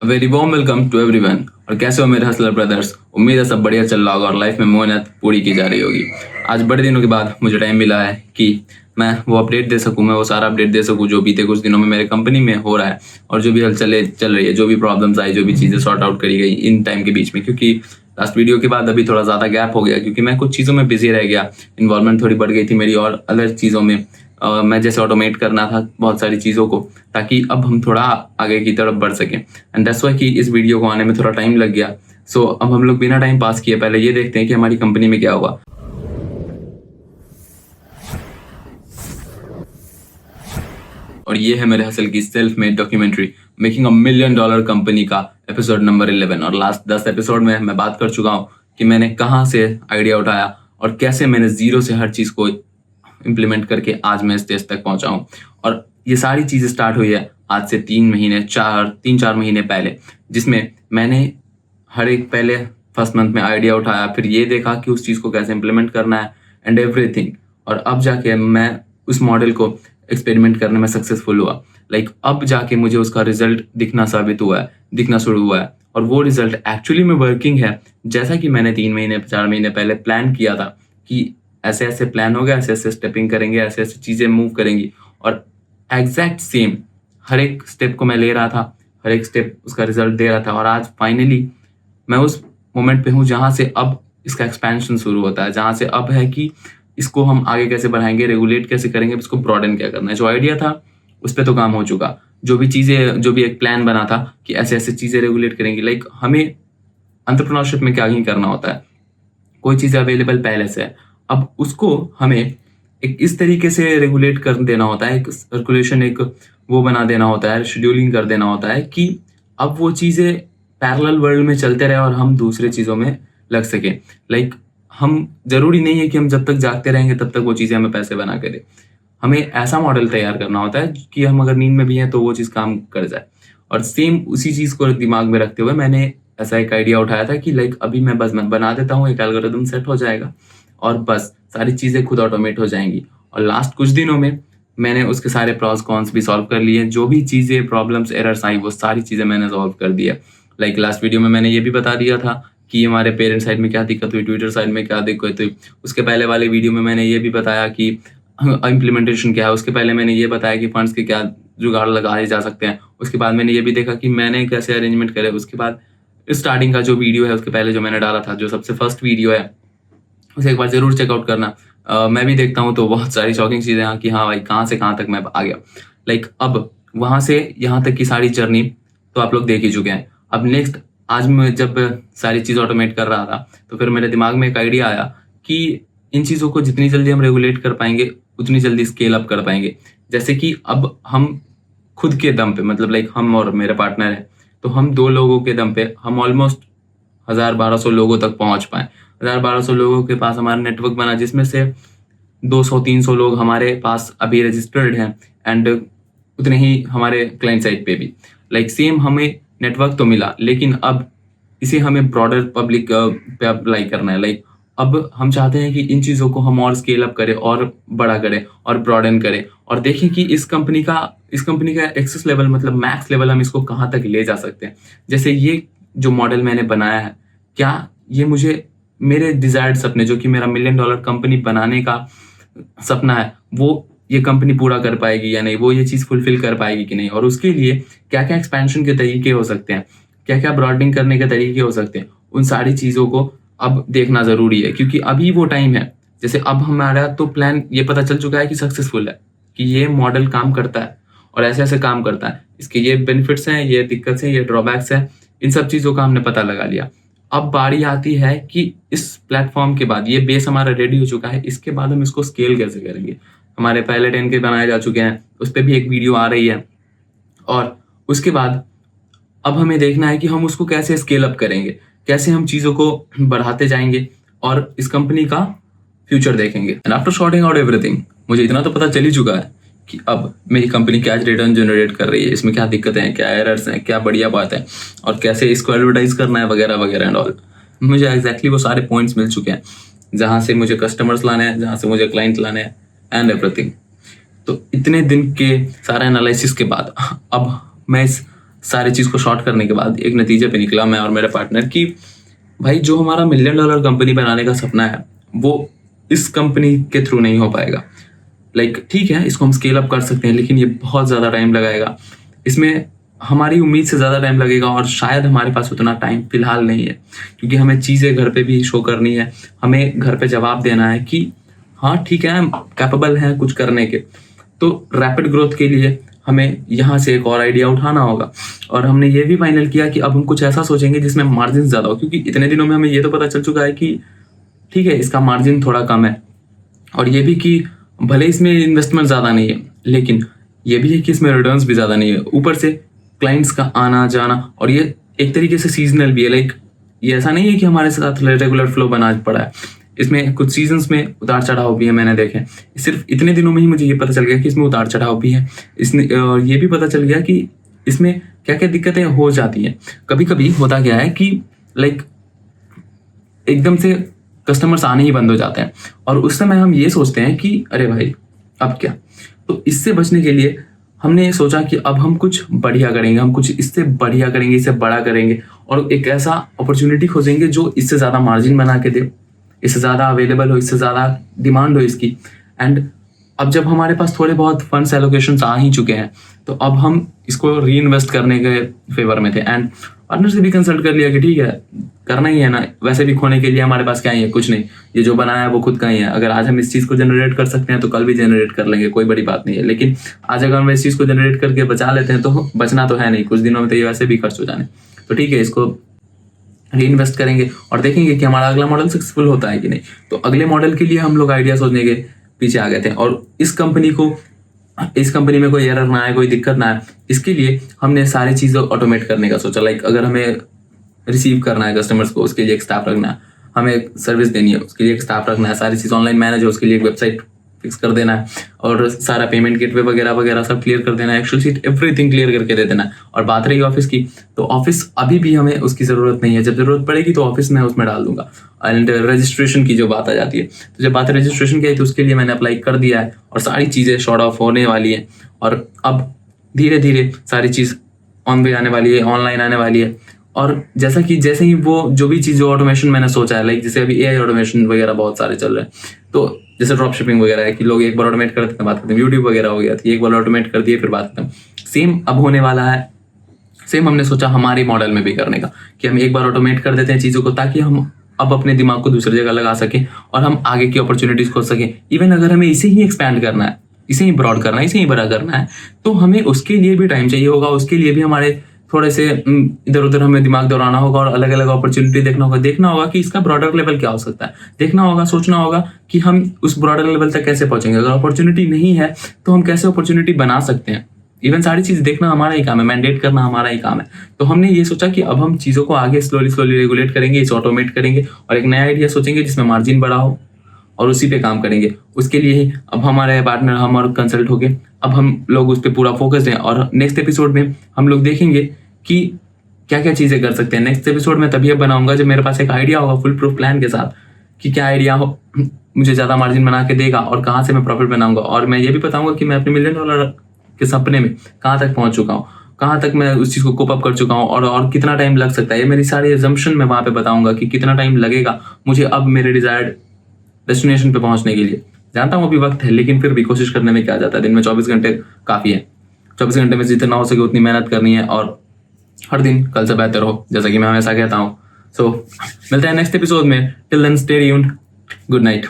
Very warm welcome to everyone. और कैसे हो मेरे हसलर ब्रदर्स? उम्मीद है सब बढ़िया चल रहा होगा और लाइफ में मेहनत पूरी की जा रही होगी। आज बड़े दिनों के बाद मुझे टाइम मिला है कि मैं वो अपडेट दे सकूं, मैं वो सारा अपडेट दे सकूं जो बीते कुछ दिनों में मेरे कंपनी में हो रहा है और जो भी हलचल चल रही है, जो भी प्रॉब्लम्स आई, जो भी चीज़ें सॉर्ट आउट करी गई इन टाइम के बीच में। क्योंकि लास्ट वीडियो के बाद अभी थोड़ा ज़्यादा गैप हो गया क्योंकि मैं कुछ चीज़ों में बिजी रह गया, इन्वॉल्वमेंट थोड़ी बढ़ गई थी मेरी और अलग चीज़ों में। मैं जैसे ऑटोमेट करना था बहुत सारी चीज़ों को, ताकि अब हम थोड़ा आगे की तरफ बढ़ सकें। एंड दैट्स व्हाई कि इस वीडियो को आने में थोड़ा टाइम लग गया। सो अब हम लोग बिना टाइम पास किए पहले ये देखते हैं कि हमारी कंपनी में क्या हुआ। और ये है मेरे हसल की self made documentary making a $1 million company का एपिसोड नंबर 11। और लास्ट 10 एपिसोड में मैं बात कर चुका हूँ कि मैंने कहाँ से आइडिया उठाया और कैसे मैंने जीरो से हर चीज़ को इम्प्लीमेंट करके आज मैं इस स्टेज तक पहुंचा हूं। और ये सारी चीज़ें स्टार्ट हुई है आज से 3-4 महीने पहले, जिसमें मैंने हर एक पहले फर्स्ट मंथ में आइडिया उठाया, फिर ये देखा कि उस चीज़ को कैसे इम्प्लीमेंट करना है एंड एवरीथिंग। और अब जाके मैं उस मॉडल को एक्सपेरिमेंट करने में सक्सेसफुल हुआ। अब जाके मुझे उसका रिजल्ट दिखना शुरू हुआ है और वो रिजल्ट एक्चुअली में वर्किंग है, जैसा कि मैंने 3-4 महीने पहले प्लान किया था कि ऐसे ऐसे प्लान होगा, ऐसे ऐसे स्टेपिंग करेंगे, ऐसे ऐसे चीज़ें मूव करेंगी। और एग्जैक्ट सेम हर एक स्टेप को मैं ले रहा था, हर एक स्टेप उसका रिजल्ट दे रहा था। और आज फाइनली मैं उस मोमेंट पे हूँ जहाँ से अब इसका एक्सपेंशन शुरू होता है, जहाँ से अब है कि इसको हम आगे कैसे बढ़ाएंगे, रेगुलेट कैसे करेंगे, इसको ब्रॉडन क्या करना है। जो आइडिया था उस पर तो काम हो चुका, जो भी एक प्लान बना था कि ऐसे ऐसे चीज़ें रेगुलेट करेंगे। हमें एंटरप्रेन्योरशिप में क्या ही करना होता है, कोई चीज़ अवेलेबल पहले से है, अब उसको हमें एक इस तरीके से रेगुलेट कर देना होता है, एक सर्कुलेशन, एक वो बना देना होता है, शेड्यूलिंग कर देना होता है कि अब वो चीज़ें पैरेलल वर्ल्ड में चलते रहे और हम दूसरे चीज़ों में लग सकें। हम जरूरी नहीं है कि हम जब तक जागते रहेंगे तब तक वो चीज़ें हमें पैसे बना के दे। हमें ऐसा मॉडल तैयार करना होता है कि हम अगर नींद में भी हैं तो वो चीज़ काम कर जाए। और सेम उसी चीज़ को दिमाग में रखते हुए मैंने ऐसा एक आइडिया उठाया था कि अभी मैं बस बना देता हूँ, एक एल्गोरिथम सेट हो जाएगा और बस सारी चीज़ें खुद ऑटोमेट हो जाएंगी। और लास्ट कुछ दिनों में मैंने उसके सारे प्रॉस कॉन्स भी सॉल्व कर लिए। जो भी चीज़ें प्रॉब्लम्स एरर्स आई वो सारी चीज़ें मैंने सॉल्व कर दिया। लास्ट वीडियो में मैंने ये भी बता दिया था कि हमारे पेरेंट साइड में क्या दिक्कत हुई, ट्विटर साइड में क्या दिक्कत हुई। उसके पहले वाले वीडियो में मैंने ये भी बताया कि इम्प्लीमेंटेशन क्या है। उसके पहले मैंने ये बताया कि फंड्स के क्या जुगाड़ लगाए जा सकते हैं। उसके बाद मैंने ये भी देखा कि मैंने कैसे अरेंजमेंट करे। उसके बाद स्टार्टिंग का जो वीडियो है उसके पहले जो मैंने डाला था, जो सबसे फर्स्ट वीडियो है, उसे एक बार जरूर चेकआउट करना। मैं भी देखता हूँ तो बहुत सारी शॉकिंग चीज़ें हैं कि हाँ भाई कहाँ से कहाँ तक मैं आ गया। अब वहाँ से यहाँ तक की सारी जर्नी तो आप लोग देख ही चुके हैं। अब नेक्स्ट, आज मैं जब सारी चीज़ ऑटोमेट कर रहा था तो फिर मेरे दिमाग में एक आइडिया आया कि इन चीज़ों को जितनी जल्दी हम रेगुलेट कर पाएंगे उतनी जल्दी स्केल अप कर पाएंगे। जैसे कि अब हम खुद के दम पे हम और मेरे पार्टनर हैं, तो हम 2 लोगों के दम पे हम ऑलमोस्ट 1000-1200 लोगों तक पहुंच पाए। 1000-1200 लोगों के पास हमारा नेटवर्क बना, जिसमें से 200-300 लोग हमारे पास अभी रजिस्टर्ड हैं एंड उतने ही हमारे क्लाइंट साइड पे भी। सेम हमें नेटवर्क तो मिला, लेकिन अब इसे हमें ब्रॉडर पब्लिक पे अप्लाई करना है। अब हम चाहते हैं कि इन चीज़ों को हम और स्केल अप करें और बड़ा करें और ब्रॉडन करें और देखें कि इस कंपनी का एक्सेस लेवल, मतलब मैक्स लेवल, हम इसको कहाँ तक ले जा सकते हैं। जैसे ये जो मॉडल मैंने बनाया है, क्या ये मुझे मेरे डिजायर्ड सपने, जो कि मेरा $1 मिलियन कंपनी बनाने का सपना है, वो ये कंपनी पूरा कर पाएगी या नहीं, वो ये चीज़ फुलफिल कर पाएगी कि नहीं। और उसके लिए क्या क्या एक्सपेंशन के तरीके हो सकते हैं, क्या क्या ब्रॉडनिंग करने के तरीके हो सकते हैं, उन सारी चीज़ों को अब देखना ज़रूरी है। क्योंकि अभी वो टाइम है, जैसे अब हमारा तो प्लान ये पता चल चुका है कि सक्सेसफुल है, कि ये मॉडल काम करता है और ऐसे ऐसे काम करता है, इसके ये बेनिफिट्स हैं, ये दिक्कत है, ये ड्रॉबैक्स हैं, इन सब चीज़ों का हमने पता लगा लिया। अब बारी आती है कि इस प्लेटफॉर्म के बाद ये बेस हमारा रेडी हो चुका है, इसके बाद हम इसको स्केल कैसे करेंगे। हमारे पहले 10 के बनाए जा चुके हैं, उस पर भी एक वीडियो आ रही है। और उसके बाद अब हमें देखना है कि हम उसको कैसे स्केल अप करेंगे, कैसे हम चीज़ों को बढ़ाते जाएंगे और इस कंपनी का फ्यूचर देखेंगे। And after sorting out everything, मुझे इतना तो पता चल ही चुका है कि अब मेरी कंपनी क्या रिटर्न जनरेट कर रही है, इसमें क्या दिक्कतें हैं, क्या एरर्स हैं, क्या बढ़िया बात है और कैसे इसको एडवर्टाइज करना है वगैरह वगैरह एंड ऑल। मुझे एग्जैक्टली वो सारे पॉइंट्स मिल चुके हैं, जहाँ से मुझे कस्टमर्स लाने हैं, जहाँ से मुझे क्लाइंट लाने हैं एंड एवरीथिंग। तो इतने दिन के सारे एनालिसिस के बाद अब मैं इस सारी चीज़ को शॉर्ट करने के बाद एक नतीजे पे निकला मैं और मेरे पार्टनर कि भाई जो हमारा $1 मिलियन कंपनी बनाने का सपना है वो इस कंपनी के थ्रू नहीं हो पाएगा। ठीक है, इसको हम स्केल अप कर सकते हैं, लेकिन ये बहुत ज़्यादा टाइम लगाएगा, इसमें हमारी उम्मीद से ज़्यादा टाइम लगेगा और शायद हमारे पास उतना टाइम फिलहाल नहीं है, क्योंकि हमें चीज़ें घर पे भी शो करनी है, हमें घर पे जवाब देना है कि हाँ ठीक है, हम कैपेबल हैं कुछ करने के। तो रैपिड ग्रोथ के लिए हमें यहाँ से एक और आइडिया उठाना होगा और हमने ये भी फाइनल किया कि अब हम कुछ ऐसा सोचेंगे जिसमें मार्जिन ज़्यादा हो, क्योंकि इतने दिनों में हमें ये तो पता चल चुका है कि ठीक है इसका मार्जिन थोड़ा कम है, और ये भी कि भले इसमें इन्वेस्टमेंट ज़्यादा नहीं है, लेकिन ये भी है कि इसमें रिटर्न्स भी ज़्यादा नहीं है, ऊपर से क्लाइंट्स का आना जाना, और ये एक तरीके से सीजनल भी है। ये ऐसा नहीं है कि हमारे साथ रेगुलर फ्लो बना पड़ा है, इसमें कुछ सीजन्स में उतार चढ़ाव भी है, मैंने देखे। सिर्फ इतने दिनों में ही मुझे ये पता चल गया कि इसमें उतार चढ़ाव भी है। इसने ये भी पता चल गया कि इसमें क्या क्या दिक्कतें हो जाती हैं। कभी कभी होता क्या है कि एकदम से कस्टमर्स आने ही बंद हो जाते हैं और उस समय हम ये सोचते हैं कि अरे भाई अब क्या। तो इससे बचने के लिए हमने ये सोचा कि अब हम कुछ बढ़िया करेंगे, हम कुछ इससे बढ़िया करेंगे, इससे बड़ा करेंगे और एक ऐसा अपॉर्चुनिटी खोजेंगे जो इससे ज़्यादा मार्जिन बना के दे, इससे ज़्यादा अवेलेबल हो, इससे ज़्यादा डिमांड हो इसकी। एंड अब जब हमारे पास थोड़े बहुत फंड्स एलोकेशंस आ ही चुके हैं तो अब हम इसको री इन्वेस्ट करने के फेवर में थे। एंड पार्टनर से भी कंसल्ट कर लिया कि ठीक है करना ही है ना, वैसे भी खोने के लिए हमारे पास क्या ही है, कुछ नहीं, ये जो बनाया है वो खुद का ही है। अगर आज हम इस चीज़ को जनरेट कर सकते हैं तो कल भी जनरेट कर लेंगे, कोई बड़ी बात नहीं है। लेकिन आज अगर हम इस चीज़ को जनरेट करके बचा लेते हैं तो बचना तो है नहीं, कुछ दिनों में तो ये वैसे भी खर्च हो जाने। तो ठीक है, इसको री इन्वेस्ट करेंगे और देखेंगे कि हमारा अगला मॉडल सक्सेसफुल होता है कि नहीं। तो अगले मॉडल के लिए हम लोग आइडिया सोचने के पीछे आ गए थे और इस कंपनी में कोई एरर ना आए, कोई दिक्कत ना आए, इसके लिए हमने सारी चीज़ें ऑटोमेट करने का सोचा। अगर हमें रिसीव करना है कस्टमर्स को, उसके लिए एक स्टाफ रखना है, हमें सर्विस देनी है उसके लिए एक स्टाफ रखना है, सारी चीज़ ऑनलाइन मैनेज है उसके लिए एक वेबसाइट फिक्स कर देना है और सारा पेमेंट गेटवे वगैरह वगैरह सब क्लियर कर देना है, एक्सेल शीट एवरीथिंग क्लियर करके दे देना है। और बात रही ऑफिस की, तो ऑफिस अभी भी हमें उसकी ज़रूरत नहीं है, जब ज़रूरत पड़ेगी तो ऑफिस में उसमें डाल दूंगा। एंड रजिस्ट्रेशन की जो बात आ जाती है, तो जब बात रजिस्ट्रेशन की आई तो उसके लिए मैंने अप्लाई कर दिया है और सारी चीज़ें शॉर्ट ऑफ होने वाली हैं और अब धीरे धीरे सारी चीज़ ऑन वे आने वाली है, ऑनलाइन आने वाली है। और जैसे ही वो जो भी चीज़ ऑटोमेशन मैंने सोचा है, जैसे अभी AI ऑटोमेशन वगैरह बहुत सारे चल रहे हैं, तो जैसे ड्रॉप शिपिंग वगैरह है कि लोग एक बार ऑटोमेट करते हैं बात करते हैं, यूट्यूब वगैरह हो गया थी, एक बार ऑटोमेट कर दिए फिर बात करते हैं, सेम अब होने वाला है। सेम हमने सोचा हमारे मॉडल में भी करने का कि हम एक बार ऑटोमेट कर देते हैं चीज़ों को, ताकि हम अब अपने दिमाग को दूसरी जगह लगा सकें और हम आगे की अपॉर्चुनिटीज़ खोज सकें। इवन अगर हमें इसे ही एक्सपैंड करना है, इसे ही ब्रॉड करना है, इसे ही बड़ा करना है, तो हमें उसके लिए भी टाइम चाहिए होगा, उसके लिए भी हमारे थोड़े से इधर उधर हमें दिमाग दौड़ाना होगा और अलग अलग अपॉर्चुनिटी देखना होगा कि इसका ब्रॉडर लेवल क्या हो सकता है, देखना होगा, सोचना होगा कि हम उस ब्रॉडर लेवल तक कैसे पहुंचेंगे। अगर अपॉर्चुनिटी नहीं है तो हम कैसे अपॉर्चुनिटी बना सकते हैं। इवन सारी चीज़ देखना हमारा ही काम है, मैंडेट करना हमारा ही काम है। तो हमने ये सोचा कि अब हम चीज़ों को आगे स्लोली रेगुलेट करेंगे, इसे ऑटोमेट करेंगे और एक नया आइडिया सोचेंगे जिसमें मार्जिन बड़ा हो और उसी पे काम करेंगे। उसके लिए ही अब हमारे पार्टनर हम और कंसल्ट हो गए, अब हम लोग उस पर पूरा फोकस्ड हैं और नेक्स्ट एपिसोड में हम लोग देखेंगे कि क्या क्या चीज़ें कर सकते हैं। नेक्स्ट एपिसोड में तभी बनाऊंगा जब मेरे पास एक आइडिया होगा फुल प्रूफ प्लान के साथ कि क्या आइडिया हो मुझे ज़्यादा मार्जिन बना के देगा और कहाँ से मैं प्रॉफिट बनाऊंगा। और मैं ये भी बताऊंगा कि मैं अपने $1 मिलियन के सपने में कहाँ तक पहुँच चुका हूँ, कहाँ तक मैं उस चीज़ को कोप अप कर चुका हूँ और कितना टाइम लग सकता है। ये मेरी सारी एजम्पशन मैं वहाँ पे बताऊंगा कि कितना टाइम लगेगा मुझे अब मेरे डिजायर्ड डेस्टिनेशन पे पहुँचने के लिए। जानता हूँ अभी वक्त है, लेकिन फिर भी कोशिश करने में क्या जाता है। दिन में 24 घंटे काफ़ी है, 24 घंटे में जितना हो सके उतनी मेहनत करनी है और हर दिन कल से बेहतर हो, जैसा कि मैं हमेशा कहता हूँ। सो मिलते हैं नेक्स्ट एपिसोड में। Till then stay tuned, good night.